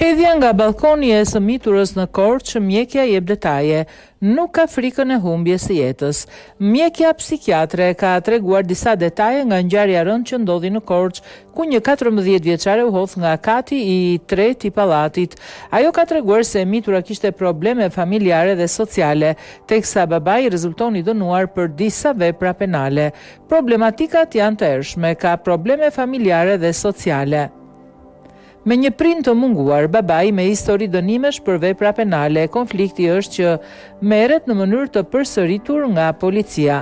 Hedhja nga balkoni e sëmiturës në Korçë, mjekja jep detaje, nuk ka frikën e humbjes së jetës. Mjekja psikiatre ka treguar disa detaje nga ngjarja e rëndë që ndodhi në Korçë, ku një 14 vjeçare u hodh nga kati i tretë i pallatit. Ajo ka treguar se e mitura kishte probleme familjare dhe sociale, teksa babai rezultoni dënuar për disa vepra penale. Problematikat janë të ershme, ka probleme familjare dhe sociale. Me një prind të munguar, babai me histori dënimesh për vepra penale, konflikti është që merret në mënyrë të përsëritur nga policia.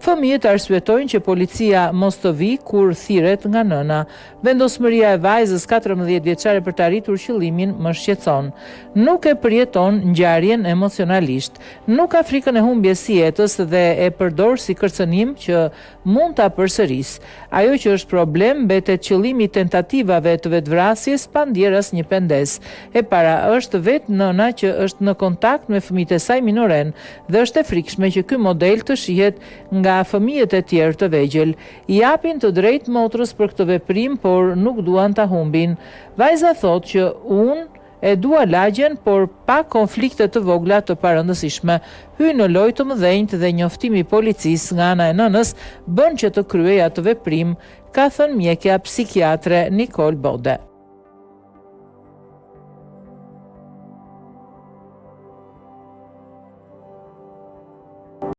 Fëmijët arsyetojnë që policia mos të vi kur thirret nga nëna. Vendosmëria e vajzës 14 vjeçare për të arritur qëllimin më shqetëson. Nuk e përjeton ngjarjen emocionalisht, nuk ka frikën e humbjes së jetës dhe e përdor si kërcënim që mund ta përsërisë. Ajo që është problem mbetet qëllimi i tentativave të vetvrasjes pa ndjer asnjë pendes. E para është vetë nëna që është në kontakt me fëmijët e saj minoren dhe është e frikshme që ky model të shihet nga fëmijët e tjerë të vegjël. I japin të drejtë motrës për këtë veprim, por nuk duan ta humbin. Vajza thotë që unë e dua lagjen, por pa konflikte të vogla të parëndësishme. Hyj në lojë të mëdhenjtë dhe njoftimi i policisë nga ana e nënës bën që të kryej atë veprim, ka thënë mjekja psikiatre Nicole Bode.